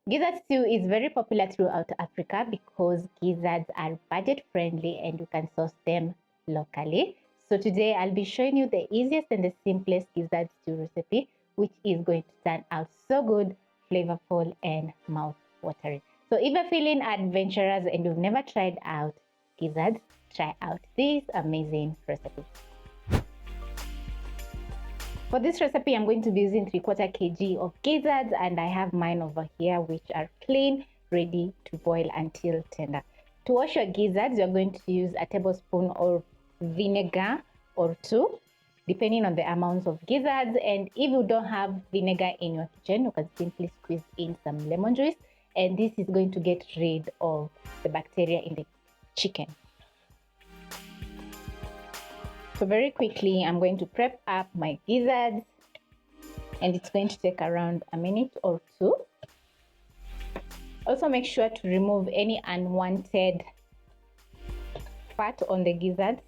Gizzard stew is very popular throughout Africa because gizzards are budget friendly and you can source them locally. So today I'll be showing you the easiest and the simplest gizzard stew recipe, which is going to turn out so good, flavorful, and mouth-watering. So if you're feeling adventurous and you've never tried out gizzards, try out this amazing recipe. For this recipe, I'm going to be using 3/4 kg of gizzards, and I have mine over here, which are clean, ready to boil until tender. To wash your gizzards, you're going to use a tablespoon of vinegar or 2, depending on the amounts of gizzards. And if you don't have vinegar in your kitchen, you can simply squeeze in some lemon juice, and this is going to get rid of the bacteria in the chicken. So very quickly, I'm going to prep up my gizzards, and it's going to take around a minute or 2. Also make sure to remove any unwanted fat on the gizzards.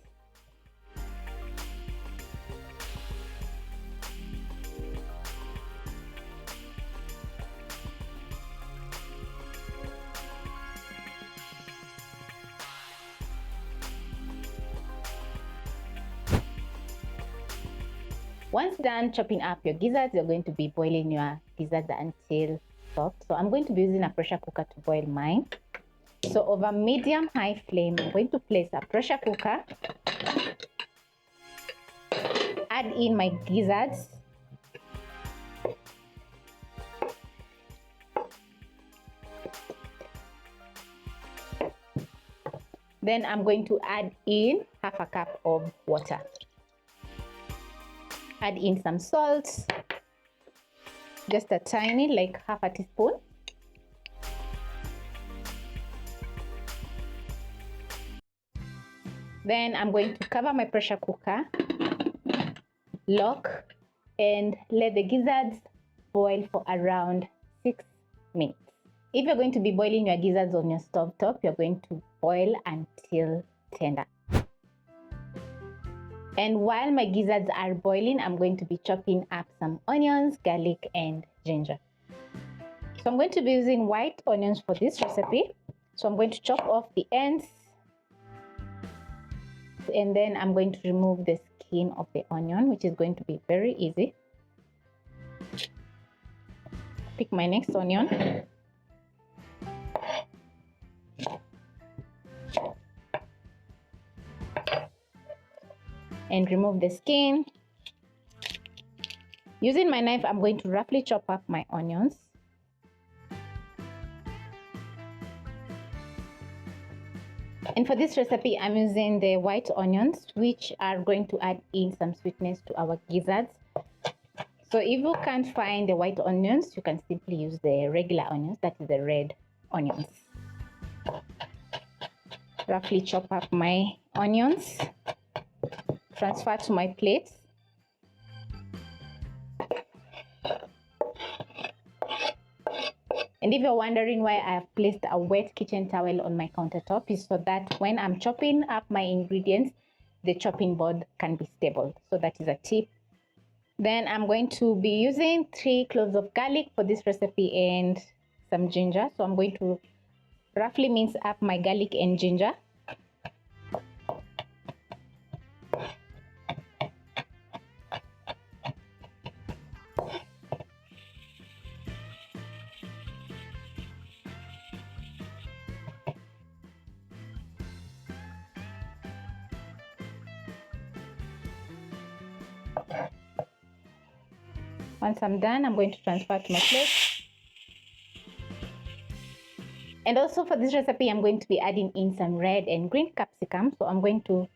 Once done chopping up your gizzards, you're going to be boiling your gizzards until soft. So I'm going to be using a pressure cooker to boil mine. So over medium-high flame, I'm going to place a pressure cooker, add in my gizzards, then I'm going to add in half a cup of water. Add in some salt, just a tiny, like half a teaspoon. Then I'm going to cover my pressure cooker, lock, and let the gizzards boil for around 6 minutes. If you're going to be boiling your gizzards on your stove top, you're going to boil until tender. And while my gizzards are boiling, I'm going to be chopping up some onions, garlic, and ginger. So I'm going to be using white onions for this recipe. So I'm going to chop off the ends, and then I'm going to remove the skin of the onion, which is going to be very easy. Pick my next onion. And remove the skin. Using my knife, I'm going to roughly chop up my onions. And for this recipe, I'm using the white onions, which are going to add in some sweetness to our gizzards. So if you can't find the white onions, you can simply use the regular onions, that is the red onions. Roughly chop up my onions. Transfer to my plate. And if you're wondering why I have placed a wet kitchen towel on my countertop, is so that when I'm chopping up my ingredients, the chopping board can be stable. So that is a tip. Then I'm going to be using 3 cloves of garlic for this recipe and some ginger. So I'm going to roughly mince up my garlic and ginger. Once I'm done, I'm going to transfer to my plate. And also for this recipe, I'm going to be adding in some red and green capsicum. So I'm going to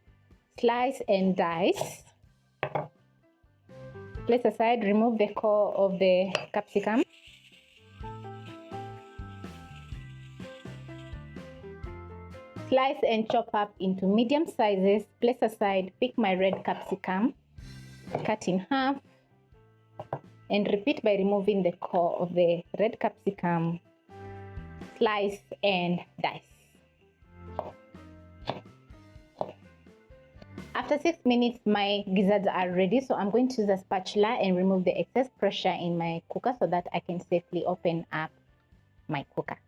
slice and dice. Place aside, remove the core of the capsicum. Slice and chop up into medium sizes. Place aside, pick my red capsicum, cut in half, and repeat by removing the core of the red capsicum, slice and dice. After 6 minutes, my gizzards are ready, so I'm going to use a spatula and remove the excess pressure in my cooker so that I can safely open up my cooker.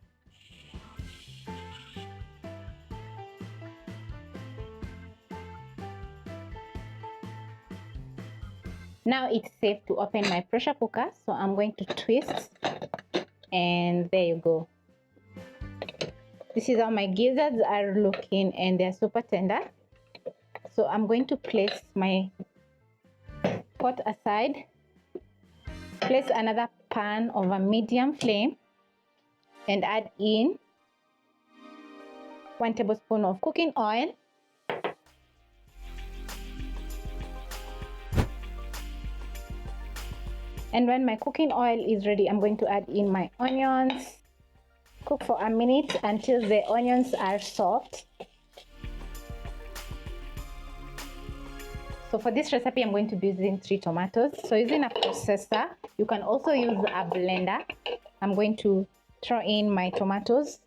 Now it's safe to open my pressure cooker, so I'm going to twist, and there you go. This is how my gizzards are looking, and they're super tender. So I'm going to place my pot aside, place another pan over medium flame, and add in 1 tablespoon of cooking oil. And when my cooking oil is ready, I'm going to add in my onions. Cook for a minute until the onions are soft. So for this recipe, I'm going to be using 3 tomatoes. So using a processor, you can also use a blender. I'm going to throw in my tomatoes.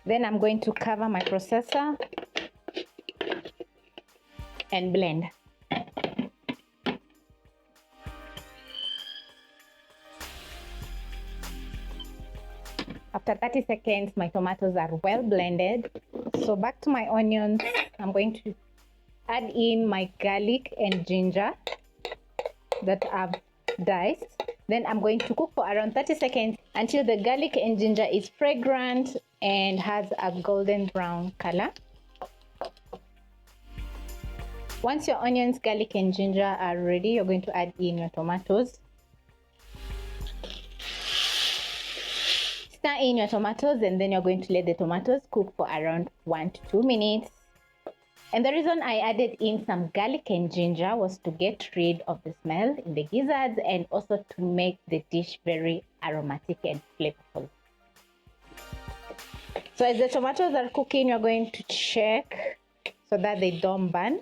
Then I'm going to cover my processor and blend. After 30 seconds, my tomatoes are well blended. So back to my onions, I'm going to add in my garlic and ginger that I've diced. Then I'm going to cook for around 30 seconds until the garlic and ginger is fragrant and has a golden brown color. Once your onions, garlic and ginger are ready, you're going to add in your tomatoes. Stir in your tomatoes, and then you're going to let the tomatoes cook for around 1 to 2 minutes. And the reason I added in some garlic and ginger was to get rid of the smell in the gizzards and also to make the dish very aromatic and flavorful. So as the tomatoes are cooking, you're going to check so that they don't burn.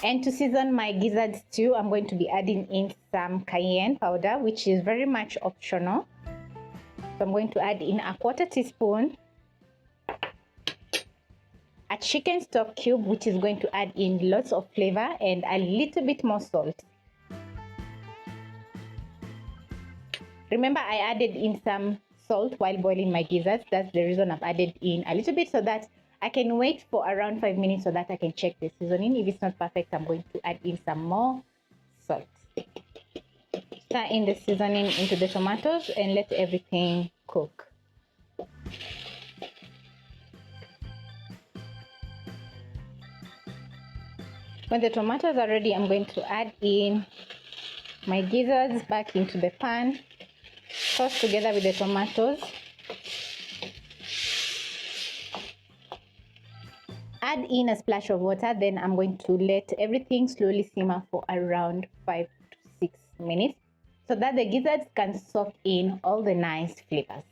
And to season my gizzard stew, I'm going to be adding in some cayenne powder, which is very much optional. So I'm going to add in a 1/4 teaspoon, a chicken stock cube, which is going to add in lots of flavor, and a little bit more salt. Remember, I added in some salt while boiling my gizzards. That's the reason I've added in a little bit, so that I can wait for around 5 minutes so that I can check the seasoning. If it's not perfect, I'm going to add in some more salt. Stir in the seasoning into the tomatoes and let everything cook. When the tomatoes are ready, I'm going to add in my gizzards back into the pan, toss together with the tomatoes. Add in a splash of water, then I'm going to let everything slowly simmer for around 5 to 6 minutes so that the gizzards can soak in all the nice flavors.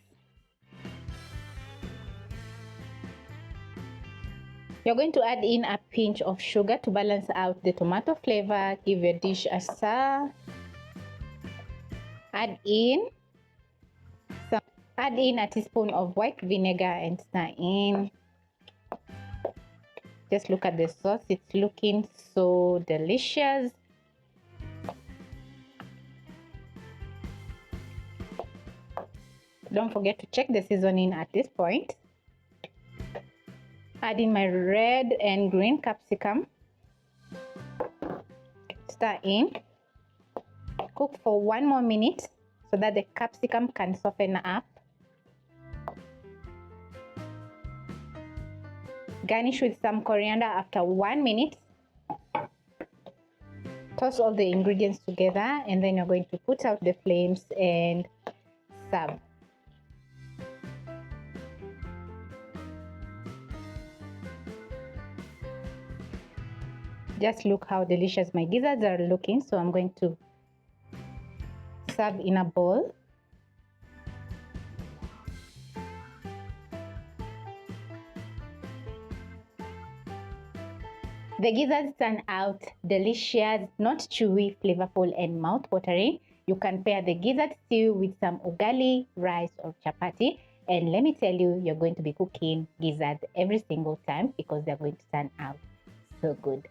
You're going to add in a pinch of sugar to balance out the tomato flavor, give your dish a stir. Add in a teaspoon of white vinegar and stir in. Just look at the sauce, it's looking so delicious. Don't forget to check the seasoning at this point. Add in my red and green capsicum. Stir in. Cook for 1 more minute so that the capsicum can soften up. Garnish with some coriander after 1 minute. Toss all the ingredients together, and then you're going to put out the flames and serve. Just look how delicious my gizzards are looking. So I'm going to serve in a bowl. The gizzards turn out delicious, not chewy, flavorful, and mouth-watering. You can pair the gizzard stew with some ugali, rice, or chapati. And let me tell you, you're going to be cooking gizzards every single time because they're going to turn out so good.